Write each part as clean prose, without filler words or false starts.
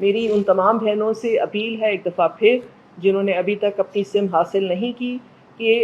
میری ان تمام بہنوں سے اپیل ہے ایک دفعہ پھر جنہوں نے ابھی تک اپنی سم حاصل نہیں کی کہ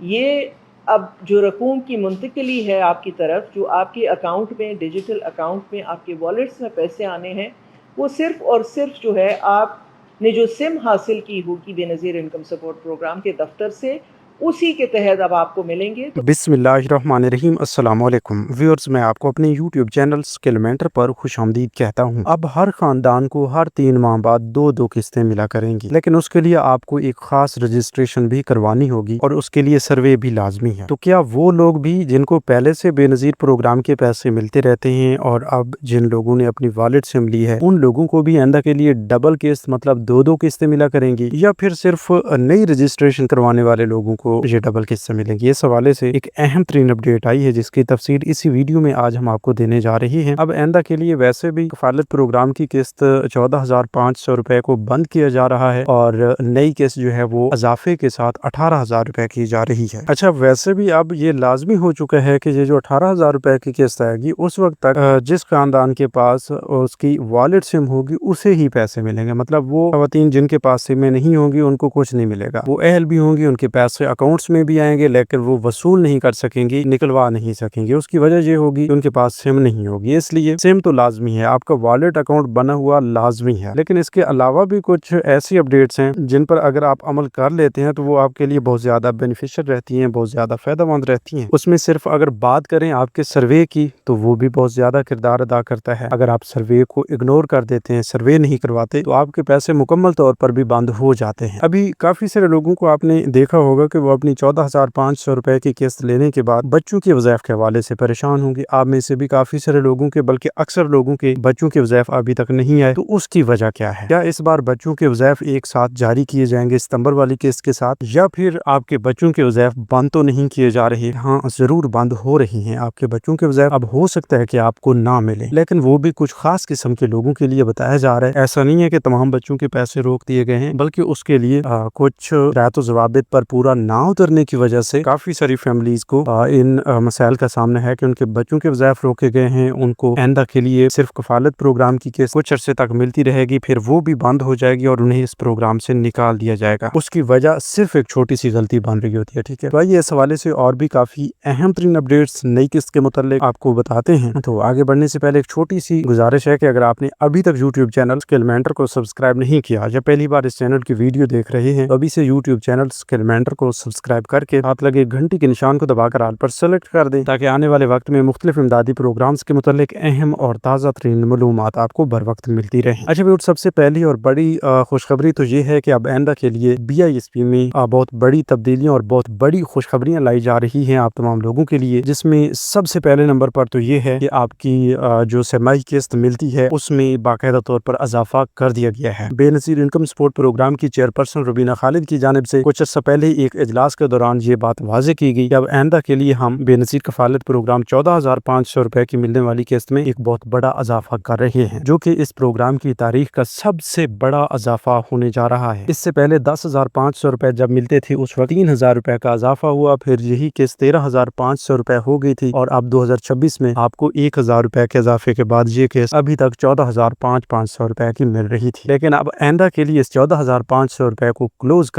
یہ اب جو رقوم کی منتقلی ہے آپ کی طرف، جو آپ کے اکاؤنٹ میں، ڈیجیٹل اکاؤنٹ میں آپ کے والیٹس میں پیسے آنے ہیں، وہ صرف اور صرف جو ہے آپ نے جو سم حاصل کی ہوگی بے نظیر انکم سپورٹ پروگرام کے دفتر سے، اسی کے تحت اب آپ کو ملیں گے۔ بسم اللہ الرحمن الرحیم۔ السلام علیکم ویورز، میں آپ کو اپنے یوٹیوب چینل اسکل مینٹر پر خوش آمدید کہتا ہوں۔ اب ہر خاندان کو ہر 3 ماہ بعد 2 قسطیں ملا کریں گی، لیکن اس کے لیے آپ کو ایک خاص رجسٹریشن بھی کروانی ہوگی اور اس کے لیے سروے بھی لازمی ہے۔ تو کیا وہ لوگ بھی جن کو پہلے سے بے نظیر پروگرام کے پیسے ملتے رہتے ہیں اور اب جن لوگوں نے اپنی والیٹ سم لی ہے، ان لوگوں کو بھی آئندہ کے لیے ڈبل قسط مطلب 2 قسطیں ملا کریں گی، یا پھر صرف نئی رجسٹریشن کروانے والے لوگوں کو یہ ڈبل قسطیں ملیں گی؟ اس حوالے سے ایک اہم ترین اپڈیٹ آئی ہے جس کی تفصیل اسی ویڈیو میں آج ہم آپ کو دینے جا رہے ہیں۔ اب آئندہ کے لیے ویسے بھی کفالت پروگرام کی قسط 14,500 روپے کو بند کیا جا رہا ہے اور نئی قسط جو ہے وہ اضافے کے ساتھ 18,000 روپے کی جا رہی ہے۔ اچھا، ویسے بھی اب یہ لازمی ہو چکا ہے کہ یہ جو 18,000 روپے کی قسط آئے گی، اس وقت تک جس خاندان کے پاس اس کی والیٹ سم ہوگی اسے ہی پیسے ملیں گے۔ مطلب وہ خواتین جن کے پاس سمیں نہیں ہوں گی ان کو کچھ نہیں ملے گا۔ وہ اہل بھی ہوں گی، ان کے پیسے اکاؤنٹس میں بھی آئیں گے، لیکن وہ وصول نہیں کر سکیں گی، نکلوا نہیں سکیں گے۔ اس کی وجہ یہ ہوگی کہ ان کے پاس سم نہیں ہوگی، اس لیے سم تو لازمی ہے، آپ کا والیٹ اکاؤنٹ بنا ہوا لازمی ہے۔ لیکن اس کے علاوہ بھی کچھ ایسی اپڈیٹس ہیں جن پر اگر آپ عمل کر لیتے ہیں تو وہ آپ کے لیے بہت زیادہ بینیفیشل رہتی ہیں، بہت زیادہ فائدہ مند رہتی ہیں۔ اس میں صرف اگر بات کریں آپ کے سروے کی تو وہ بھی بہت زیادہ کردار ادا کرتا ہے۔ اگر آپ سروے کو اگنور کر دیتے ہیں، سروے نہیں کرواتے، تو آپ کے پیسے مکمل طور پر بھی بند ہو جاتے ہیں۔ ابھی کافی سارے لوگوں کو آپ نے دیکھا ہوگا کہ وہ اپنی 14,500 روپے کی قسط لینے کے بعد بچوں کے وظائف کے حوالے سے پریشان ہوں گے۔ آپ میں سے بھی کافی سارے لوگوں کے، بلکہ اکثر لوگوں کے بچوں کے وظائف ابھی تک نہیں آئے، تو اس کی وجہ کیا ہے؟ کیا اس بار بچوں کے وظائف ایک ساتھ جاری کیے جائیں گے ستمبر والی قسط کے ساتھ، یا پھر آپ کے بچوں کے وظائف بند تو نہیں کیے جا رہے؟ ہاں، ضرور بند ہو رہی ہیں آپ کے بچوں کے وظائف۔ اب ہو سکتا ہے کہ آپ کو نہ ملے، لیکن وہ بھی کچھ خاص قسم کے لوگوں کے لیے بتایا جا رہا ہے۔ ایسا نہیں ہے کہ تمام بچوں کے پیسے روک دیے گئے ہیں، بلکہ اس کے لیے کچھ رعایت و ضوابط پر پورا نہ اترنے کی وجہ سے کافی ساری فیملیز کو ان مسائل کا سامنا ہے کہ ان کے بچوں کے وظائف روکے گئے ہیں۔ ان کو آئندہ کے لیے صرف کفالت پروگرام کی قسط کچھ عرصے تک ملتی رہے گی، پھر وہ بھی بند ہو جائے گی اور انہیں اس پروگرام سے نکال دیا جائے گا۔ اس کی وجہ صرف ایک چھوٹی سی غلطی بن رہی ہوتی ہے، ٹھیک ہے؟ تو آئیے اس حوالے سے اور بھی کافی اہم ترین اپڈیٹس نئی قسط کے متعلق آپ کو بتاتے ہیں۔ تو آگے بڑھنے سے پہلے ایک چھوٹی سی گزارش ہے کہ اگر آپ نے ابھی تک یوٹیوب چینل اسکل مینٹر کو سبسکرائب نہیں کیا، یا پہلی بار اس چینل کی ویڈیو دیکھ رہے ہیں، تو ابھی سے یوٹیوب چینل اسکل مینٹر کو سبسکرائب کر کے ہاتھ لگے گھنٹی کے نشان کو دبا کر آل پر سلیکٹ کر دیں، تاکہ آنے والے وقت میں مختلف امدادی پروگرامز کے متعلق اہم اور تازہ ترین معلومات آپ کو بر وقت ملتی رہیں۔ اچھا بھی، سب سے پہلی اور بڑی خوشخبری تو یہ ہے کہ اب آئندہ کے لیے BISP میں بہت بڑی تبدیلیاں اور بہت بڑی خوشخبریاں لائی جا رہی ہیں آپ تمام لوگوں کے لیے، جس میں سب سے پہلے نمبر پر تو یہ ہے کہ آپ کی جو سرمائی قسط ملتی ہے اس میں باقاعدہ طور پر اضافہ کر دیا گیا ہے۔ بے نظیر انکم سپورٹ پروگرام کی چیئرپرسن روبینہ خالد کی جانب سے کچھ عرصہ پہلے ایک اجلاس کے دوران یہ بات واضح کی گئی کہ اب آئندہ کے لیے ہم بے نظیر کفالت پروگرام 14,500 روپے کی ملنے والی قسط میں ایک بہت بڑا اضافہ کر رہے ہیں، جو کہ اس پروگرام کی تاریخ کا سب سے بڑا اضافہ ہونے جا رہا ہے۔ اس سے پہلے 10,500 روپے جب ملتے تھے اس وقت 3,000 روپے کا اضافہ ہوا، پھر یہی قسط 13,500 روپے ہو گئی تھی، اور اب 2026 میں آپ کو 1,000 روپے کے اضافے کے بعد یہ قسط ابھی تک 14,500 روپے کی مل رہی تھی۔ لیکن اب آئندہ کے لیے اس 14,500 روپے کو کلوز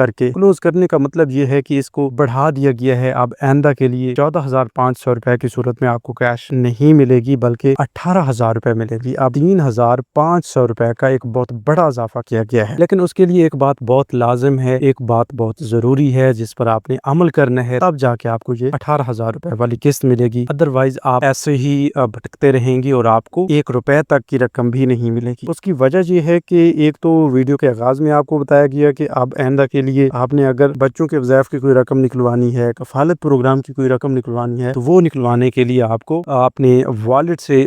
کرنے کا مطلب یہ ہے کہ اس کو بڑھا دیا گیا ہے۔ اب آئندہ کے لیے 14,500 روپے کی صورت میں آپ کو کیش نہیں ملے گی، بلکہ 18,000 روپے ملے گی۔ اب 3,500 روپے کا ایک بہت بڑا اضافہ کیا گیا ہے، لیکن اس کے لیے ایک بات بہت لازم ہے، ایک بات بہت ضروری ہے جس پر آپ نے عمل کرنا ہے، تب جا کے آپ کو یہ 18,000 روپے والی قسط ملے گی۔ ادروائز آپ ایسے ہی بھٹکتے رہیں گی اور آپ کو 1 روپے تک کی رقم بھی نہیں ملے گی۔ اس کی وجہ یہ ہے کہ ایک تو ویڈیو کے آغاز میں آپ کو بتایا گیا کہ اب آئندہ کے لیے آپ نے اگر بچوں کے وظائف کی کوئی رقم نکلوانی ہے، کفالت پروگرام کی کوئی رقم نکلوانی ہے، تو وہ نکلوانے کے لیے آپ کو اپنے والٹ سے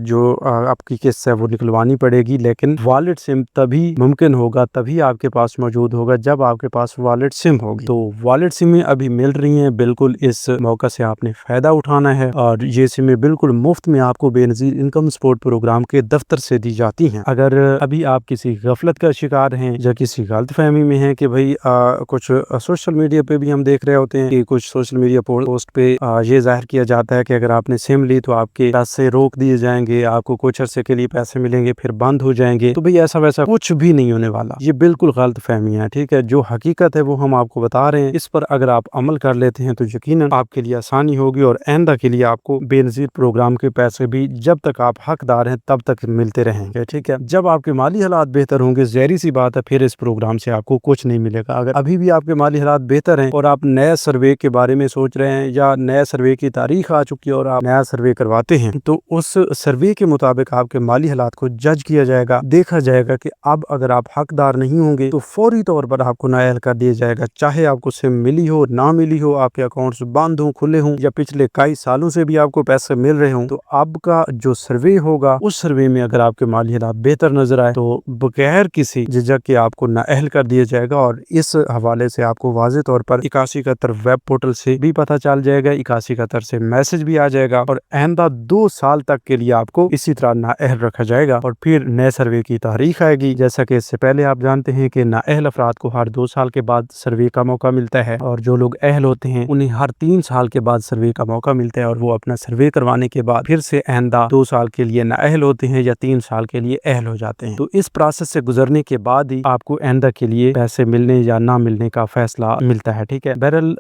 جو آپ کی قسط ہے وہ نکلوانی پڑے گی۔ لیکن والٹ سم تبھی ممکن ہوگا، تبھی آپ کے پاس موجود ہوگا جب آپ کے پاس والٹ سم ہوگی۔ تو والٹ سمیں ابھی مل رہی ہیں، بالکل اس موقع سے آپ نے فائدہ اٹھانا ہے، اور یہ سمیں بالکل مفت میں آپ کو بے نظیر انکم سپورٹ پروگرام کے دفتر سے دی جاتی ہیں۔ اگر ابھی آپ کسی غفلت کا شکار ہیں یا کسی غلط فہمی میں ہیں کہ بھئی کچھ سوشل सोशल मीडिया पे भी हम देख रहे होते हैं कि कुछ सोशल मीडिया पोस्ट पे ये जाहिर किया जाता है कि अगर आपने सिम ली तो आपके पैसे रोक दिए जाएंगे, आपको कुछ अरसे के लिए पैसे मिलेंगे फिर बंद हो जाएंगे। तो भाई ऐसा वैसा कुछ भी नहीं होने वाला, ये बिल्कुल गलत फहमी है। ठीक है, जो हकीकत है वो हम आपको बता रहे हैं। इस पर अगर आप अमल कर लेते हैं तो यकीनन आपके लिए आसानी होगी और आइंदा के लिए आपको बेनज़ीर प्रोग्राम के पैसे भी जब तक आप हकदार हैं तब तक मिलते रहेंगे। ठीक है, जब आपके माली हालात बेहतर होंगे, ज़ाहिर सी बात है फिर इस प्रोग्राम से आपको कुछ नहीं मिलेगा। अगर अभी भी आपके माली हालात बेहतर हैं और आप नए सर्वे के बारे में सोच रहे हैं या नए सर्वे की तारीख आ चुकी है और आप नया सर्वे करवाते हैं, तो उस सर्वे के मुताबिक आपके माली हालात को जज किया जाएगा, देखा जाएगा कि अब अगर आप हकदार नहीं होंगे तो फौरी तौर पर आपको नाअहल कर दिया जाएगा। चाहे आपको सिम मिली हो ना मिली हो, आपके अकाउंट्स बंद हो खुले हों या पिछले कई सालों से भी आपको पैसे मिल रहे हों, तो आपका जो सर्वे होगा उस सर्वे में अगर आपके माली हालात बेहतर नजर आए तो बगैर किसी झिझक के आपको नाअहल कर दिया जाएगा। और इस हवाले से आपको वाज़ेह तौर पर 8171 वेब पोर्टल से भी पता चल जाएगा, 8171 से मैसेज भी आ जाएगा और आइंदा 2 साल तक के लिए आपको इसी तरह नाअहल रखा जाएगा। और फिर नए सर्वे की तारीख आएगी। जैसा कि इससे पहले आप जानते हैं कि नाअहल अफराद को हर 2 साल के बाद सर्वे का मौका मिलता है और जो लोग अहल होते हैं उन्हें हर 3 साल के बाद सर्वे का मौका मिलता है और वो अपना सर्वे करवाने के बाद फिर से आइंदा 2 साल के लिए नाअहल होते हैं या 3 साल के लिए अहल हो जाते हैं। तो इस प्रोसेस से गुजरने के बाद ही आपको आइंदा के लिए पैसे मिलने या ना मिलने का फैसला मिलता है। ठीक है, बहरहाल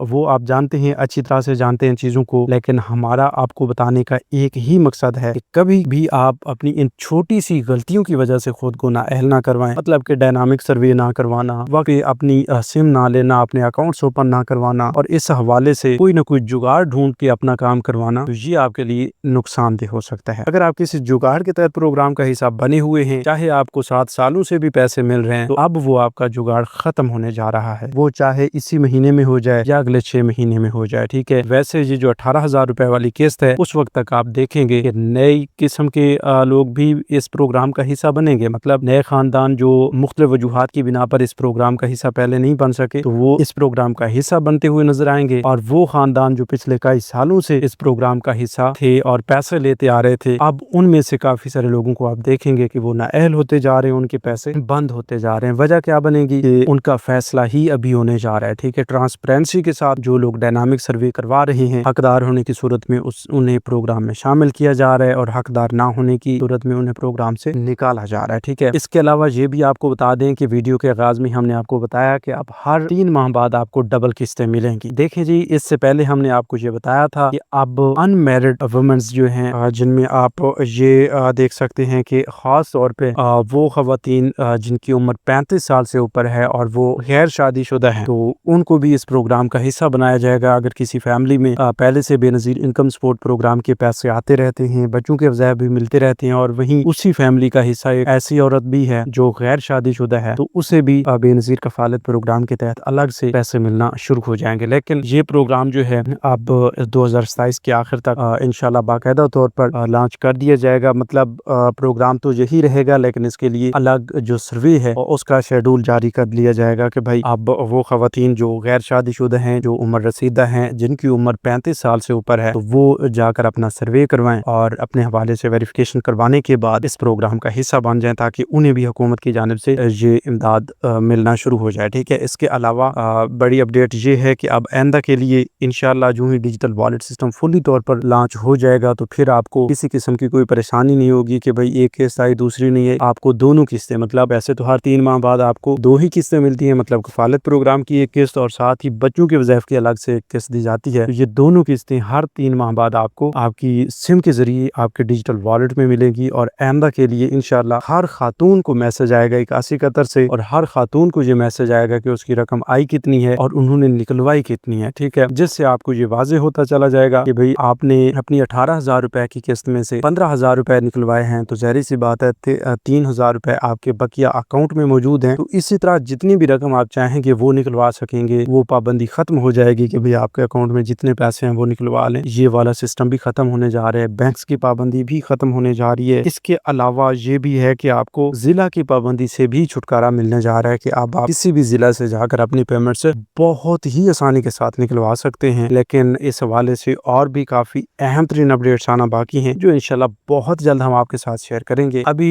वो आप जानते हैं, अच्छी तरह से जानते हैं चीजों को, लेकिन हमारा आपको बताने का एक ही मकसद है कि कभी भी आप अपनी इन छोटी सी गलतियों की वजह से खुद को नाअहल ना करवाएं। मतलब कि डायनामिक सर्वे ना करवाना, वक्त अपनी सिम ना लेना, अपने अकाउंट्स ओपन ना करवाना और इस हवाले से कोई ना कोई जुगाड़ ढूंढ के अपना काम करवाना, तो ये आपके लिए नुकसानदेह हो सकता है। अगर आप किसी जुगाड़ के तहत प्रोग्राम का हिस्सा बने हुए हैं, चाहे आपको 7 सालों से भी पैसे मिल रहे हैं, तो अब वो आपका जुगाड़ खत्म होने जा रहा है। वो चाहे इसी महीने में हो जाए या अगले 6 महीने में हो जाए। ठीक है, वैसे ये जो 18,000 रुपए वाली किस्त है उस वक्त तक आप देखेंगे कि नई किस्म के लोग भी इस प्रोग्राम का हिस्सा बनेंगे। मतलब नए खानदान जो मुख्तलिफ वजूहात की बिना पर इस प्रोग्राम का हिस्सा पहले नहीं बन सके, तो वो इस प्रोग्राम का हिस्सा बनते हुए नजर आएंगे। और वो खानदान जो पिछले कई सालों से इस प्रोग्राम का हिस्सा थे और पैसे लेते आ रहे थे, अब उनमें से काफी सारे लोगों को आप देखेंगे कि वो नाअहल होते जा रहे हैं, उनके पैसे बंद होते जा रहे हैं। वजह क्या बनेगी कि उनका फैसला ही अभी होने जा रहा है। ठीक है, ट्रांसपेरेंसी के साथ जो लोग डायनामिक सर्वे करवा रहे हैं, हकदार होने की सूरत में उन्हें प्रोग्राम में शामिल किया जा रहा है और हकदार ना होने की सूरत में उन्हें प्रोग्राम से निकाला जा रहा है। ठीक है, इसके अलावा ये भी आपको बता दें कि वीडियो के आगाज में हमने आपको बताया कि अब हर 3 माह बाद आपको डबल किस्तें मिलेंगी। देखें जी, इससे पहले हमने आपको ये बताया था कि अब अनमैरिड वुमेन्स जो हैं, जिनमें आप ये देख सकते हैं कि खास तौर पे वो खवातीन जिनकी उम्र 35 साल से ऊपर है और वो गैर शादीशुदा हैं, तो उनको भी इस प्रोग्राम का हिस्सा बनाया जाएगा। अगर किसी फैमिली में पहले से बेनजीर इनकम सपोर्ट प्रोग्राम के पैसे आते रहते हैं, बच्चों के वज़ाइफ भी मिलते रहते हैं और वहीं उसी फैमिली का हिस्सा एक ऐसी औरत भी है जो गैर शादीशुदा है, तो उसे भी बेनजीर कफालत प्रोग्राम के तहत अलग से पैसे मिलना शुरू हो जाएंगे। लेकिन ये प्रोग्राम जो है अब 2027 के आखिर तक इंशाल्लाह बाकायदा तौर पर लॉन्च कर दिया जाएगा। मतलब प्रोग्राम तो यही रहेगा, लेकिन इसके लिए अलग जो सर्वे है उसका शेड्यूल जारी कर लिया जाएगा कि भाई अब वो खवातीन जो गैर शादीशुदा हैं, जो उम्र रसीदा हैं, जिनकी उम्र 35 साल से ऊपर है, तो वो जाकर अपना सर्वे करवाएं और अपने हवाले से वेरिफिकेशन करवाने के बाद इस प्रोग्राम का हिस्सा बन जाएं, ताकि उन्हें भी हुकूमत की जानिब से ये इमदाद मिलना शुरू हो जाए। ठीक है, इसके अलावा बड़ी अपडेट ये है कि अब आइंदा के लिए इंशाल्लाह जो ही डिजिटल वॉलेट सिस्टम फुली तौर पर लॉन्च हो जाएगा, तो फिर आपको किसी किस्म की कोई परेशानी नहीं होगी कि भाई एक किस्त आई दूसरी नहीं है। आपको दोनों किस्तें, मतलब ऐसे तो हर 3 माह बाद आपको 2 ही किस्तें मिलती हैं, मतलब कफालत प्रोग्राम की एक किस्त और साथ ही बच्चों के वज़ाइफ की अलग से एक किस्त दी जाती है। तो ये दोनों किस्तें हर 3 माह बाद आपको आपकी सिम के जरिए आपके डिजिटल वॉलेट में मिलेगी। और आइंदा के लिए इंशाल्लाह हर खातून को मैसेज आएगा 8171 से और हर खातून को ये मैसेज आएगा कि उसकी रकम आई कितनी है और उन्होंने निकलवाई कितनी है। ठीक है, जिससे आपको ये वाज़ेह होता चला जाएगा कि भाई आपने अपनी 18,000 रुपए की किस्त में से 15,000 रुपए निकलवाए हैं, तो ज़ाहिर सी बात है 3,000 रुपए आपके बकिया अकाउंट में मौजूद हैं। तो इसी तरह जितनी भी रकम आप चाहेंगे वो निकलवा सकेंगे। वो पाबंदी खत्म हो जाएगी कि भाई आपके अकाउंट में जितने पैसे हैं वो निकलवा लें। ये वाला सिस्टम भी खत्म होने जा रहा है, बैंक्स की पाबंदी भी खत्म होने जा रही है। इसके अलावा ये भी है कि आपको जिला की पाबंदी से भी छुटकारा मिलने जा रहा है कि अब आप किसी भी जिला से जाकर अपनी पेमेंट से बहुत ही आसानी के साथ निकलवा सकते हैं। लेकिन इस हवाले से और भी काफी अहम तरीन अपडेट्स आना बाकी हैं, जो इंशाल्लाह बहुत जल्द हम आपके साथ शेयर करेंगे। अभी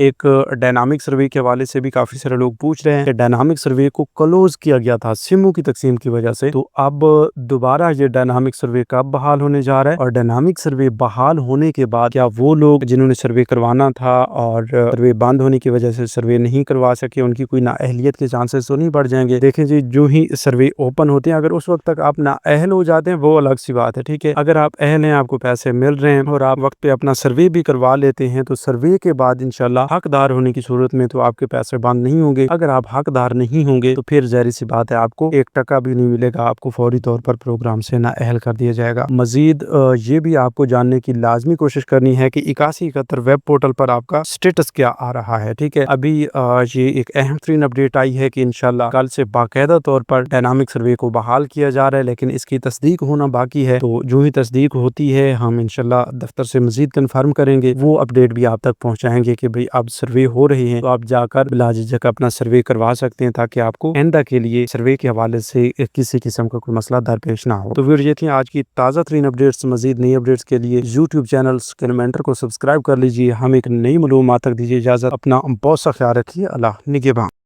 एक डायनामिक सर्वे के हवाले से भी काफी सारे लोग पूछ रहे हैं कि डायनामिक सर्वे को क्लोज किया किया गया था सिमों की तकसीम की वजह से, तो अब दोबारा ये डायनामिक सर्वे कब बहाल होने जा रहा है, और डायनामिक सर्वे बहाल होने के बाद क्या वो लोग जिन्होंने सर्वे करवाना था और सर्वे बंद होने की वजह से सर्वे नहीं करवा सके, उनकी कोई नाअहलियत के चांसेस तो नहीं बढ़ जाएंगे? देखें जी, जो ही सर्वे ओपन होते हैं, अगर उस वक्त तक आप नाअहल हो जाते हैं वो अलग सी बात है, ठीक है। अगर आप अहल हैं, आपको पैसे मिल रहे हैं और आप वक्त पे अपना सर्वे भी करवा लेते हैं, तो सर्वे के बाद इंशाल्लाह हकदार होने की सूरत में तो आपके पैसे बंद नहीं होंगे। अगर आप हकदार नहीं होंगे तो फिर ज़ाहिर सी बात है आपको 1 टका भी नहीं मिलेगा, आपको फौरी तौर पर प्रोग्राम से नाअहल कर दिया जाएगा। मजीद ये भी आपको जानने की लाजमी कोशिश करनी है कि 8171 वेब पोर्टल पर आपका स्टेटस क्या आ रहा है, ठीक है। अभी ये एक अहम तरीन अपडेट आई है कि इंशाल्लाह कल से बाकायदा तौर पर डायनामिक सर्वे को बहाल किया जा रहा है, लेकिन इसकी तस्दीक होना बाकी है। तो जो ही तस्दीक होती है हम इंशाल्लाह दफ्तर से मजीद कंफर्म करेंगे, वो अपडेट भी आप तक पहुंचाएंगे कि भाई अब सर्वे हो रहे हैं, तो आप जाकर बिला झिझक अपना सर्वे करवा सकते हैं, ताकि आपको आइंदा के लिए सर्वे के हवाले से किसी किस्म का कोई मसला दरपेश ना हो। तो फिर ये थी आज की ताज़ा तरीन अपडेट्स। मजीद नई अपडेट्स के लिए यूट्यूब चैनल स्किलमेंटर को सब्सक्राइब कर लीजिए। हम एक नई मालूमात तक दीजिए इजाज़त। अपना बहुत सा ख्याल रखिए। अल्लाह निगहबान।